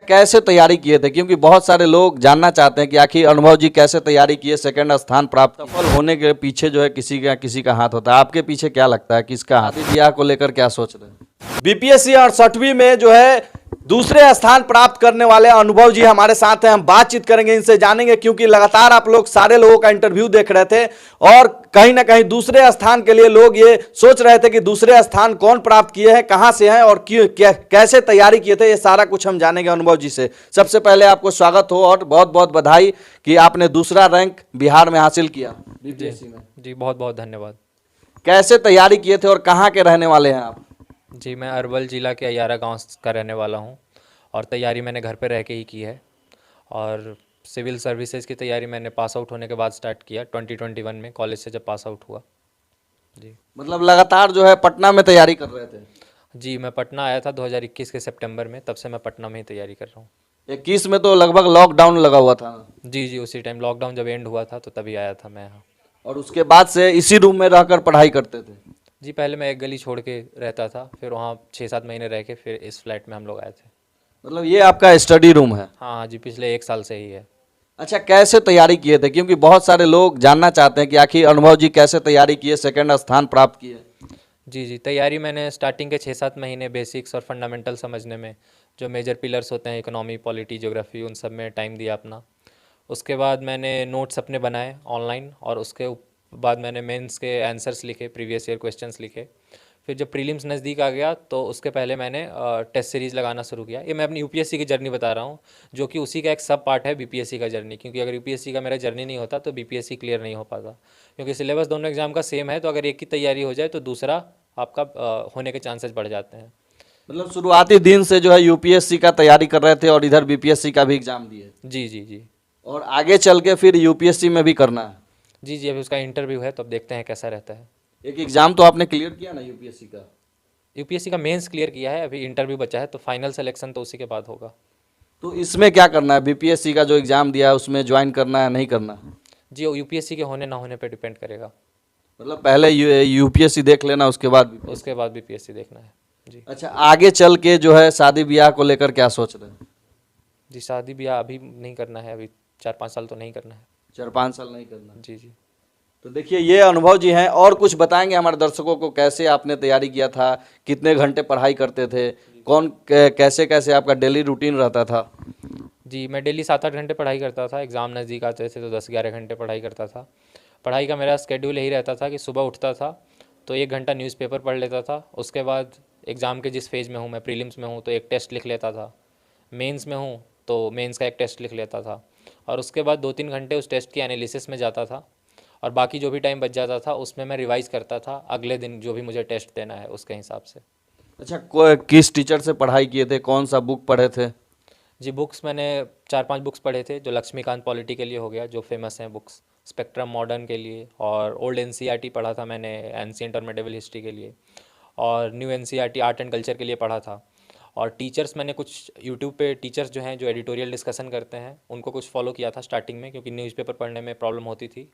कैसे तैयारी किए थे, क्योंकि बहुत सारे लोग जानना चाहते हैं कि आखिर अनुभव जी कैसे तैयारी किए, सेकंड स्थान प्राप्त। सफल होने के पीछे जो है किसी का हाथ होता है। आपके पीछे क्या लगता है, किसका हाथ? ब्याह को लेकर क्या सोच रहे हैं? बीपीएससी 68वीं में जो है दूसरे स्थान प्राप्त करने वाले अनुभव जी हमारे साथ हैं। हम बातचीत करेंगे, इनसे जानेंगे, क्योंकि लगातार आप लोग सारे लोगों का इंटरव्यू देख रहे थे और कहीं ना कहीं दूसरे स्थान के लिए लोग ये सोच रहे थे कि दूसरे स्थान कौन प्राप्त किए हैं, कहां से हैं और क्यों, कैसे तैयारी किए थे। ये सारा कुछ हम जानेंगे अनुभव जी से। सबसे पहले आपको स्वागत हो और बहुत बहुत बधाई कि आपने दूसरा रैंक बिहार में हासिल किया बीपीएससी में। जी बहुत बहुत धन्यवाद। कैसे तैयारी किए थे और कहाँ के रहने वाले हैं आप? जी मैं अरवल ज़िला के अयारा गांव का रहने वाला हूं और तैयारी मैंने घर पे रह के ही की है। और सिविल सर्विसेज की तैयारी मैंने पास आउट होने के बाद स्टार्ट किया 2021 में, कॉलेज से जब पास आउट हुआ। जी मतलब लगातार जो है पटना में तैयारी कर रहे थे? जी मैं पटना आया था 2021 के सितंबर में, तब से मैं पटना में ही तैयारी कर रहा हूँ। 21 में तो लगभग लॉकडाउन लगा हुआ था। जी उसी टाइम लॉकडाउन जब एंड हुआ था तो तभी आया था मैं यहाँ। और उसके बाद से इसी रूम में रहकर पढ़ाई करते थे? जी पहले मैं एक गली छोड़ के रहता था, फिर वहाँ 6-7 महीने रह के फिर इस फ्लैट में हम लोग आए थे। मतलब ये आपका स्टडी रूम है? हाँ जी, पिछले 1 साल से ही है। अच्छा, कैसे तैयारी किए थे, क्योंकि बहुत सारे लोग जानना चाहते हैं कि आखिर अनुभव जी कैसे तैयारी किए, सेकंड स्थान प्राप्त किए? जी तैयारी मैंने स्टार्टिंग के 6-7 महीने बेसिक्स और फंडामेंटल समझने में, जो मेजर पिलर्स होते हैं इकोनॉमी, पॉलिटी, ज्योग्राफी, उन सब में टाइम दिया अपना। उसके बाद मैंने नोट्स अपने बनाए ऑनलाइन और उसके बाद मैंने मेंस के आंसर्स लिखे, प्रीवियस ईयर क्वेश्चंस लिखे। फिर जब प्रीलिम्स नज़दीक आ गया तो उसके पहले मैंने टेस्ट सीरीज़ लगाना शुरू किया। ये मैं अपनी यूपीएससी की जर्नी बता रहा हूँ, जो कि उसी का एक सब पार्ट है बीपीएससी का जर्नी, क्योंकि अगर यूपीएससी का मेरा जर्नी नहीं होता तो बीपीएससी क्लियर नहीं हो पाता, क्योंकि सिलेबस दोनों एग्जाम का सेम है। तो अगर एक की तैयारी हो जाए तो दूसरा आपका होने के चांसेस बढ़ जाते हैं। मतलब शुरुआती दिन से जो है यूपीएससी का तैयारी कर रहे थे और इधर बीपीएससी का भी एग्जाम दिए? जी और आगे चल के फिर यूपीएससी में भी करना है? जी अभी उसका इंटरव्यू है तो अब देखते हैं कैसा रहता है। एक एग्जाम तो आपने क्लियर किया ना यूपीएससी का? यूपीएससी का मेंस क्लियर किया है, अभी इंटरव्यू बचा है, तो फाइनल सिलेक्शन तो उसी के बाद होगा। तो इसमें क्या करना है, बीपीएससी का जो एग्जाम दिया है उसमें ज्वाइन करना है नहीं करना है? जी वो यूपीएससी के होने ना होने पे डिपेंड करेगा। मतलब पहले यूपीएससी देख लेना, उसके बाद उसके बाद बीपीएससी देखना है। जी अच्छा, आगे चल के जो है शादी ब्याह को लेकर क्या सोच रहे हैं? जी शादी ब्याह अभी नहीं करना है, अभी 4-5 साल तो नहीं करना है। 4-5 साल नहीं करना है? जी तो देखिए ये अनुभव जी हैं। और कुछ बताएंगे हमारे दर्शकों को, कैसे आपने तैयारी किया था, कितने घंटे पढ़ाई करते थे, कैसे कैसे आपका डेली रूटीन रहता था? जी मैं डेली 7-8 घंटे पढ़ाई करता था। एग्ज़ाम नज़दीक आते थे तो 10-11 घंटे पढ़ाई करता था। पढ़ाई का मेरा स्केड्यूल यही रहता था कि सुबह उठता था तो 1 घंटा न्यूज़पेपर पढ़ लेता था। उसके बाद एग्ज़ाम के जिस फेज़ में हूँ मैं, प्रीलिम्स में हूँ तो एक टेस्ट लिख लेता था, मेंस में हूँ तो मेंस का एक टेस्ट लिख लेता था, और उसके बाद 2-3 घंटे उस टेस्ट की एनालिसिस में जाता था, और बाकी जो भी टाइम बच जाता था उसमें मैं रिवाइज़ करता था अगले दिन जो भी मुझे टेस्ट देना है उसके हिसाब से। अच्छा, किस टीचर से पढ़ाई किए थे, कौन सा बुक पढ़े थे? जी बुक्स मैंने 4-5 बुक्स पढ़े थे। जो लक्ष्मीकांत पॉलिटी के लिए हो गया, जो फेमस हैं बुक्स, स्पेक्ट्रम मॉडर्न के लिए, और ओल्ड एनसीईआरटी पढ़ा था मैंने एंशिएंट और मिडिवल हिस्ट्री के लिए, और new NCERT art and culture के लिए पढ़ा था। और टीचर्स मैंने कुछ यूट्यूब पे टीचर्स जो हैं जो एडिटोरियल डिस्कशन करते हैं उनको कुछ फॉलो किया था स्टार्टिंग में, क्योंकि न्यूज़पेपर पढ़ने में प्रॉब्लम होती थी।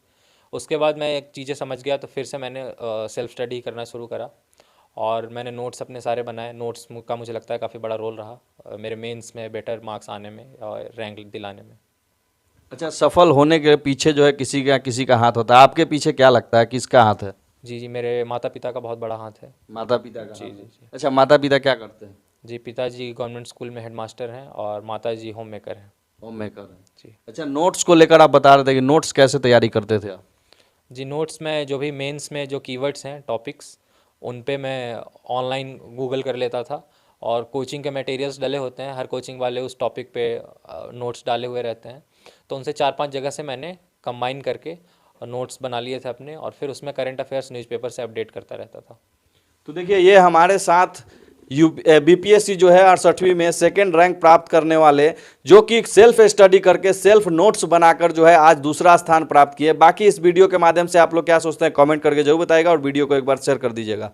उसके बाद मैं एक चीज़ें समझ गया तो फिर से मैंने सेल्फ स्टडी करना शुरू करा और मैंने नोट्स अपने सारे बनाए। नोट्स का मुझे लगता है काफ़ी बड़ा रोल रहा मेरे मेंस में बेटर मार्क्स आने में और रैंक दिलाने में। अच्छा, सफल होने के पीछे जो है किसी का हाथ होता है। आपके पीछे क्या लगता है, किसका हाथ है? जी मेरे माता पिता का बहुत बड़ा हाथ है। माता पिता का? जी। अच्छा, माता पिता क्या करते हैं? जी पिताजी गवर्नमेंट स्कूल में हेडमास्टर हैं और माता जी होम मेकर हैं। होम मेकर है? जी। अच्छा, नोट्स को लेकर आप बता रहे थे कि नोट्स कैसे तैयारी करते थे आप? जी नोट्स में जो भी मेंस में जो कीवर्ड्स हैं, टॉपिक्स, उन पे मैं ऑनलाइन गूगल कर लेता था, और कोचिंग के मटेरियल्स डले होते हैं, हर कोचिंग वाले उस टॉपिक पे नोट्स डाले हुए रहते हैं, तो उनसे 4-5 जगह से मैंने कंबाइन करके नोट्स बना लिए थे अपने, और फिर उसमें करंट अफेयर्स न्यूज़पेपर से अपडेट करता रहता था। तो देखिए ये हमारे साथ बीपीएससी जो है 68वीं में सेकंड रैंक प्राप्त करने वाले, जो कि सेल्फ स्टडी करके सेल्फ नोट्स बनाकर जो है आज दूसरा स्थान प्राप्त किए। बाकी इस वीडियो के माध्यम से आप लोग क्या सोचते हैं कमेंट करके जरूर बताइएगा और वीडियो को एक बार शेयर कर दीजिएगा।